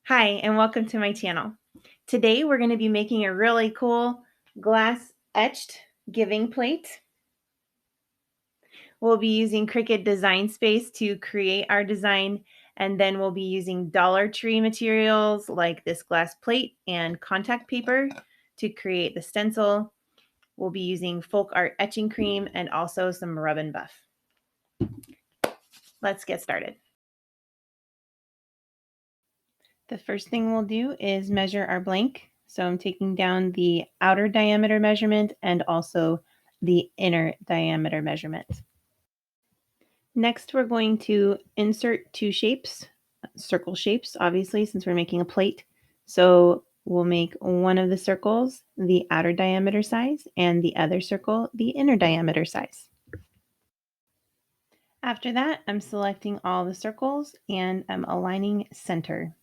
Hi, and welcome to my channel. Today we're going to be making a really cool glass etched giving plate. We'll be using Cricut Design Space to create our design, and then we'll be using Dollar Tree materials like this glass plate and contact paper to create the stencil. We'll be using folk art etching cream and also some rub and buff. Let's get started. The first thing we'll do is measure our blank. So I'm taking down the outer diameter measurement and also the inner diameter measurement. Next, we're going to insert two shapes, circle shapes, obviously, since we're making a plate. So we'll make one of the circles the outer diameter size and the other circle the inner diameter size. After that, I'm selecting all the circles and I'm aligning center.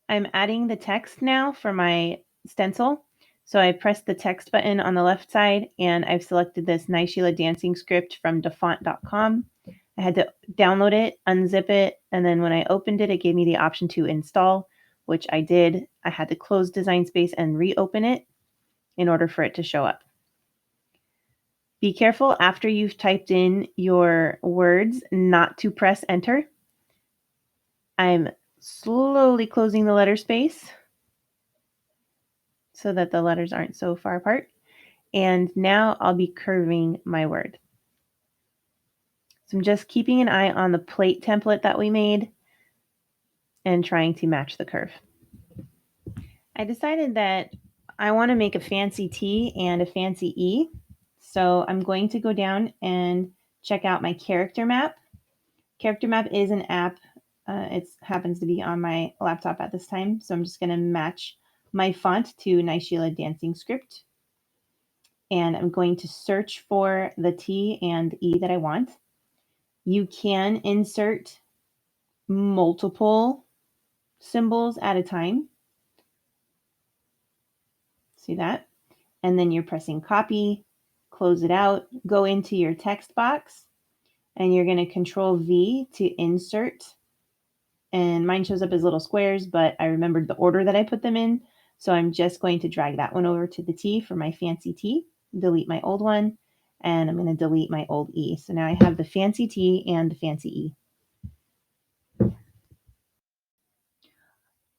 I'm adding the text now for my stencil. So I pressed the text button on the left side and I've selected this Nice Sheila dancing script from dafont.com. I had to download it, unzip it, and then when I opened it, it gave me the option to install, which I did. I had to close Design Space and reopen it in order for it to show up. Be careful after you've typed in your words not to press enter. I'm slowly closing the letter space so that the letters aren't so far apart. And now I'll be curving my word. So I'm just keeping an eye on the plate template that we made and trying to match the curve. I decided that I want to make a fancy T and a fancy E. So I'm going to go down and check out my character map. Character map is an app. It happens to be on my laptop at this time. So I'm just going to match my font to Nice Sheila Dancing Script. And I'm going to search for the T and E that I want. You can insert multiple symbols at a time. See that? And then you're pressing copy, close it out, go into your text box, and you're going to Control V to insert. And mine shows up as little squares, but I remembered the order that I put them in. So I'm just going to drag that one over to the T for my fancy T, delete my old one, and I'm going to delete my old E. So now I have the fancy T and the fancy E.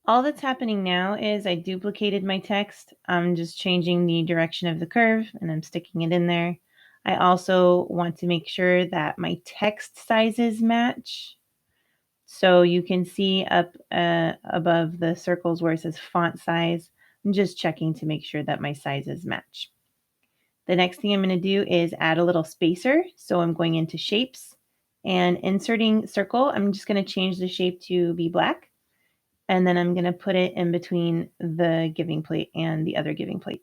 All that's happening now is I duplicated my text. I'm just changing the direction of the curve and I'm sticking it in there. I also want to make sure that my text sizes match. So you can see up above the circles where it says font size, I'm just checking to make sure that my sizes match. The next thing I'm going to do is add a little spacer. So I'm going into shapes and inserting circle. I'm just going to change the shape to be black. And then I'm going to put it in between the giving plate and the other giving plate.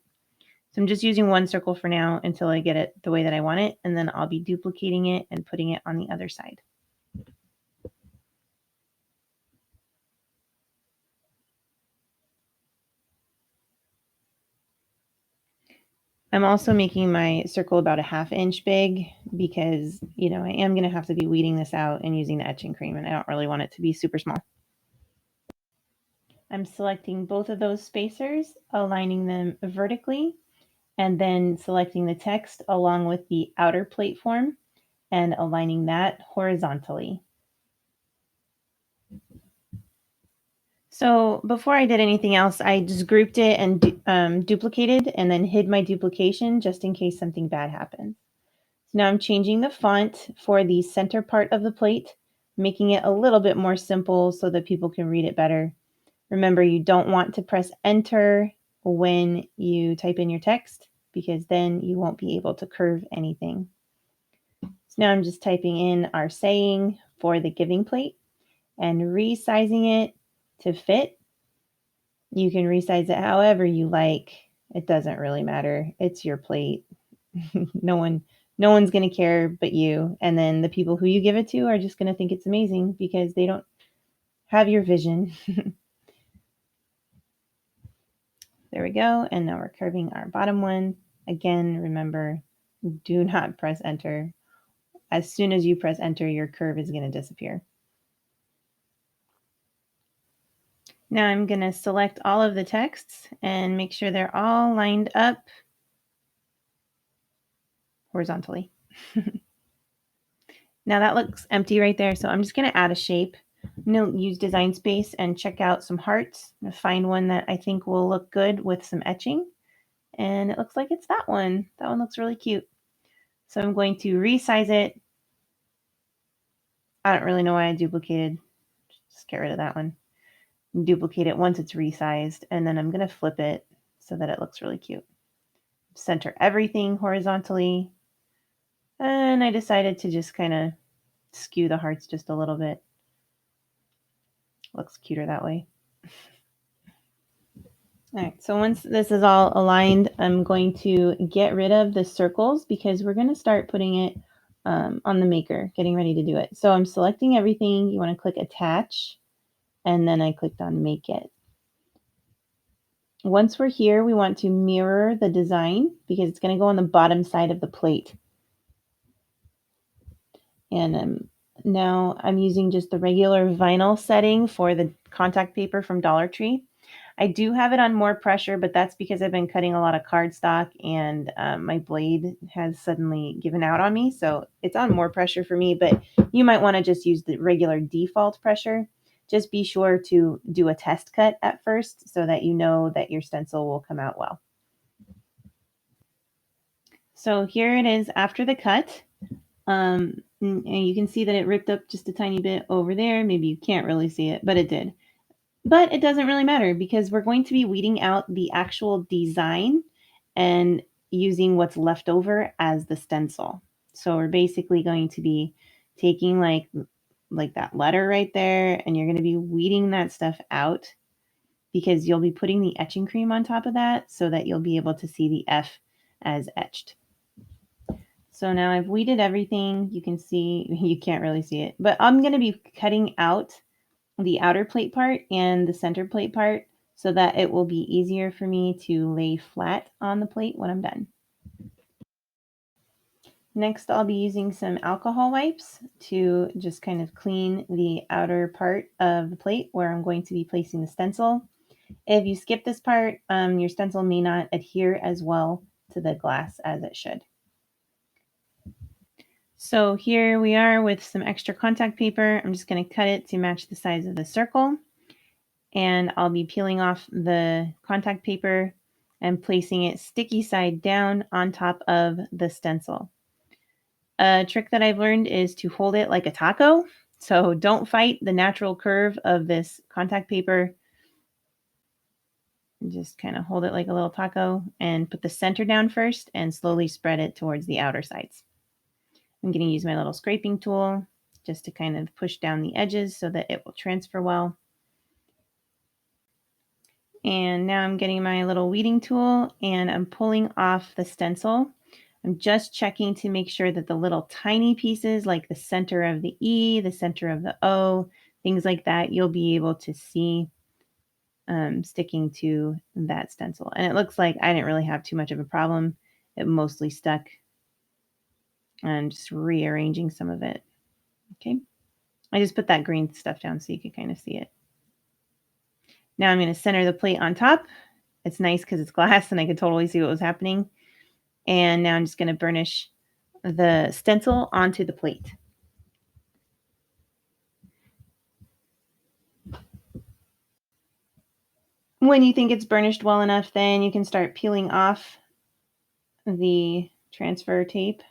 So I'm just using one circle for now until I get it the way that I want it. And then I'll be duplicating it and putting it on the other side. I'm also making my circle about a 1/2 inch big because, I am going to have to be weeding this out and using the etching cream, and I don't really want it to be super small. I'm selecting both of those spacers, aligning them vertically, and then selecting the text along with the outer plate form and aligning that horizontally. So before I did anything else, I just grouped it and duplicated and then hid my duplication just in case something bad happened. So now I'm changing the font for the center part of the plate, making it a little bit more simple so that people can read it better. Remember, you don't want to press enter when you type in your text because then you won't be able to curve anything. So now I'm just typing in our saying for the giving plate and resizing it to fit. You can resize it however you like. It doesn't really matter. It's your plate. No one's going to care but you. And then the people who you give it to are just going to think it's amazing because they don't have your vision. There we go. And now we're curving our bottom one. Again, remember, do not press enter. As soon as you press enter, your curve is going to disappear. Now I'm going to select all of the texts and make sure they're all lined up horizontally. Now that looks empty right there, so I'm just going to add a shape. I'm going to use Design Space and check out some hearts. I'm going to find one that I think will look good with some etching. And it looks like it's that one. That one looks really cute. So I'm going to resize it. I don't really know why I duplicated. Just get rid of that one. Duplicate it once it's resized, and then I'm going to flip it so that it looks really cute. Center everything horizontally. And I decided to just kind of skew the hearts just a little bit. Looks cuter that way. All right, so once this is all aligned, I'm going to get rid of the circles because we're going to start putting it on the maker, getting ready to do it. So I'm selecting everything. You want to click Attach, and then I clicked on Make It. Once we're here, we want to mirror the design because it's going to go on the bottom side of the plate. And now I'm using just the regular vinyl setting for the contact paper from Dollar Tree. I do have it on more pressure, but that's because I've been cutting a lot of cardstock and my blade has suddenly given out on me. So it's on more pressure for me, but you might want to just use the regular default pressure. Just be sure to do a test cut at first so that you know that your stencil will come out well. So here it is after the cut. And you can see that it ripped up just a tiny bit over there. Maybe you can't really see it, but it did. But it doesn't really matter because we're going to be weeding out the actual design and using what's left over as the stencil. So we're basically going to be taking like that letter right there, and you're going to be weeding that stuff out because you'll be putting the etching cream on top of that so that you'll be able to see the F as etched. So now I've weeded everything. You can see, you can't really see it, but I'm going to be cutting out the outer plate part and the center plate part so that it will be easier for me to lay flat on the plate when I'm done. Next, I'll be using some alcohol wipes to just kind of clean the outer part of the plate where I'm going to be placing the stencil. If you skip this part, your stencil may not adhere as well to the glass as it should. So here we are with some extra contact paper. I'm just going to cut it to match the size of the circle. And I'll be peeling off the contact paper and placing it sticky side down on top of the stencil. A trick that I've learned is to hold it like a taco. So don't fight the natural curve of this contact paper. Just kind of hold it like a little taco and put the center down first and slowly spread it towards the outer sides. I'm going to use my little scraping tool just to kind of push down the edges so that it will transfer well. And now I'm getting my little weeding tool and I'm pulling off the stencil. I'm just checking to make sure that the little tiny pieces like the center of the E, the center of the O, things like that, you'll be able to see sticking to that stencil. And it looks like I didn't really have too much of a problem. It mostly stuck. I'm just rearranging some of it. Okay. I just put that green stuff down so you can kind of see it. Now I'm going to center the plate on top. It's nice because it's glass and I could totally see what was happening. And now I'm just going to burnish the stencil onto the plate. When you think it's burnished well enough, then you can start peeling off the transfer tape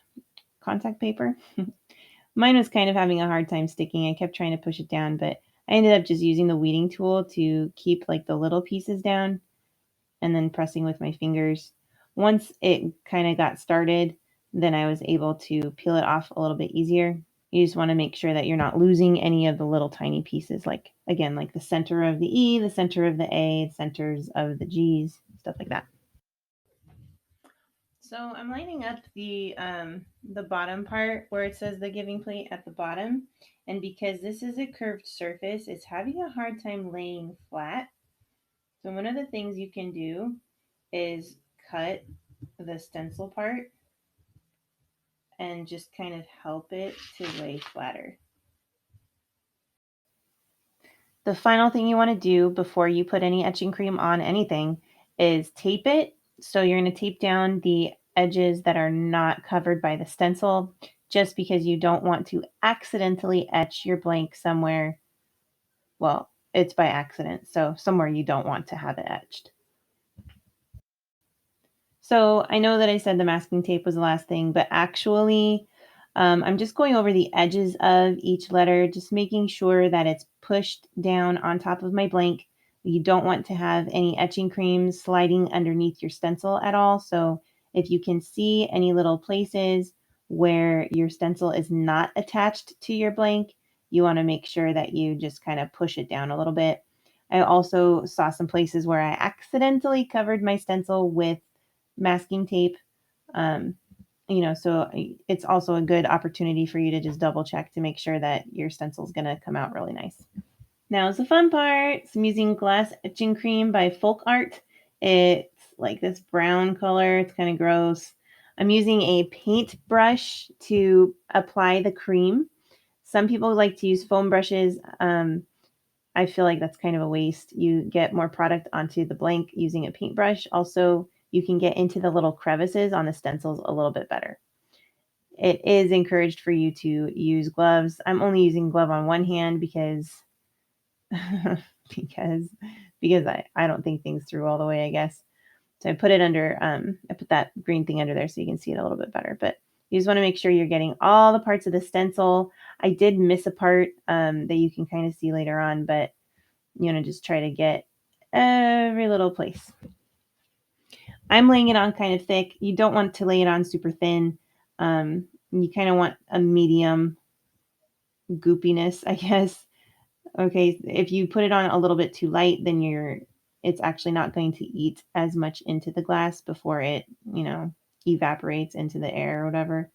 contact paper. Mine was kind of having a hard time sticking. I kept trying to push it down, but I ended up just using the weeding tool to keep like the little pieces down and then pressing with my fingers. Once it kind of got started, then I was able to peel it off a little bit easier. You just want to make sure that you're not losing any of the little tiny pieces, like, again, like the center of the E, the center of the A, centers of the G's, stuff like that. So I'm lining up the bottom part where it says the giving plate at the bottom. And because this is a curved surface, it's having a hard time laying flat. So one of the things you can do is cut the stencil part and just kind of help it to lay flatter. The final thing you want to do before you put any etching cream on anything is tape it. So you're going to tape down the edges that are not covered by the stencil, just because you don't want to accidentally etch your blank somewhere. Well, it's by accident, so somewhere you don't want to have it etched. So I know that I said the masking tape was the last thing, but actually, I'm just going over the edges of each letter, just making sure that it's pushed down on top of my blank. You don't want to have any etching cream sliding underneath your stencil at all. So if you can see any little places where your stencil is not attached to your blank, you want to make sure that you just kind of push it down a little bit. I also saw some places where I accidentally covered my stencil with masking tape. Um, so it's also a good opportunity for you to just double check to make sure that your stencil is going to come out really nice. Now is the fun part. I'm using glass etching cream by Folk Art. It's like this brown color. It's kind of gross. I'm using a paintbrush to apply the cream. Some people like to use foam brushes. I feel like that's kind of a waste. You get more product onto the blank using a paintbrush. Also, you can get into the little crevices on the stencils a little bit better. It is encouraged for you to use gloves. I'm only using glove on one hand because because I don't think things through all the way, I guess. So I put it under, I put that green thing under there so you can see it a little bit better. But you just want to make sure you're getting all the parts of the stencil. I did miss a part that you can kind of see later on, but just try to get every little place. I'm laying it on kind of thick. You don't want to lay it on super thin. You kind of want a medium goopiness, I guess. Okay, if you put it on a little bit too light, then it's actually not going to eat as much into the glass before it, evaporates into the air or whatever.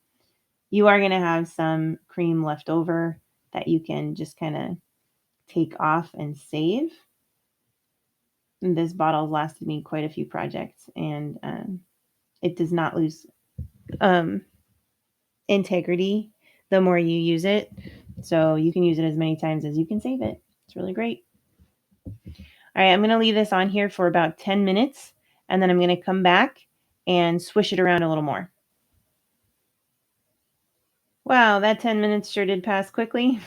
You are going to have some cream left over that you can just kind of take off and save. And this bottle lasted me quite a few projects, and it does not lose integrity the more you use it. So you can use it as many times as you can save it. It's really great. All right, I'm going to leave this on here for about 10 minutes, and then I'm going to come back and swish it around a little more. Wow, that 10 minutes sure did pass quickly.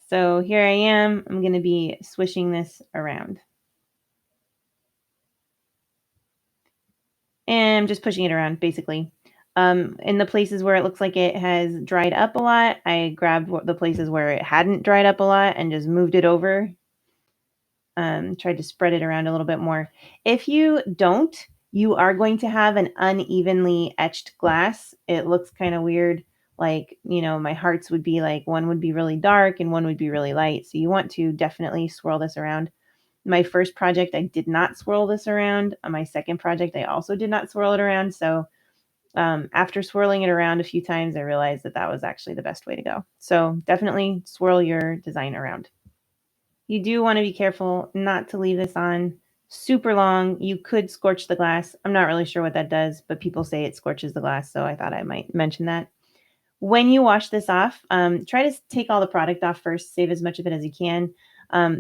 So here I am. I'm going to be swishing this around. And I'm just pushing it around, basically. In the places where it looks like it has dried up a lot, I grabbed the places where it hadn't dried up a lot and just moved it over. Tried to spread it around a little bit more. If you don't, you are going to have an unevenly etched glass. It looks kind of weird. Like, my hearts would be like, one would be really dark and one would be really light. So you want to definitely swirl this around. My first project, I did not swirl this around. On my second project, I also did not swirl it around. So after swirling it around a few times, I realized that was actually the best way to go. So definitely swirl your design around. You do want to be careful not to leave this on super long. You could scorch the glass. I'm not really sure what that does, but people say it scorches the glass, so I thought I might mention that. When you wash this off, try to take all the product off first. Save as much of it as you can.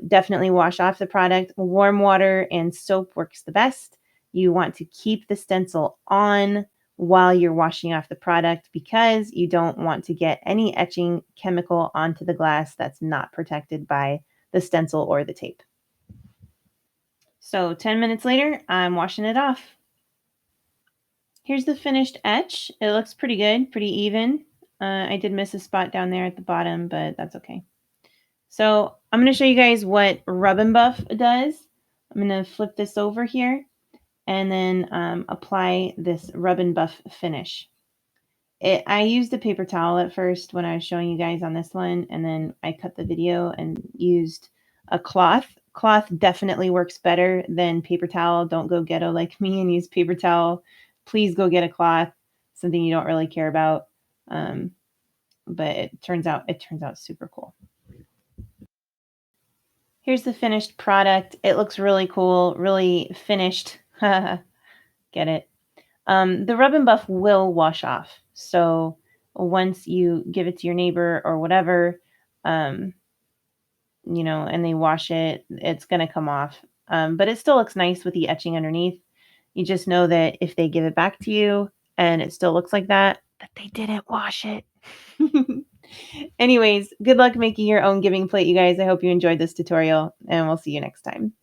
Definitely wash off the product. Warm water and soap works the best. You want to keep the stencil on while you're washing off the product because you don't want to get any etching chemical onto the glass that's not protected by the stencil or the tape. So 10 minutes later, I'm washing it off. Here's the finished etch. It looks pretty good, pretty even. I did miss a spot down there at the bottom, but that's okay. So I'm going to show you guys what Rub and Buff does. I'm going to flip this over here and then apply this Rub and Buff finish. I used a paper towel at first when I was showing you guys on this one, and then I cut the video and used a cloth. Cloth definitely works better than paper towel. Don't go ghetto like me and use paper towel. Please go get a cloth, something you don't really care about. But it turns out super cool. Here's the finished product. It looks really cool, really finished. Get it? The Rub and Buff will wash off. So once you give it to your neighbor or whatever, and they wash it, it's going to come off. But it still looks nice with the etching underneath. You just know that if they give it back to you and it still looks like that they didn't wash it. Anyways, good luck making your own giving plate, you guys. I hope you enjoyed this tutorial, and we'll see you next time.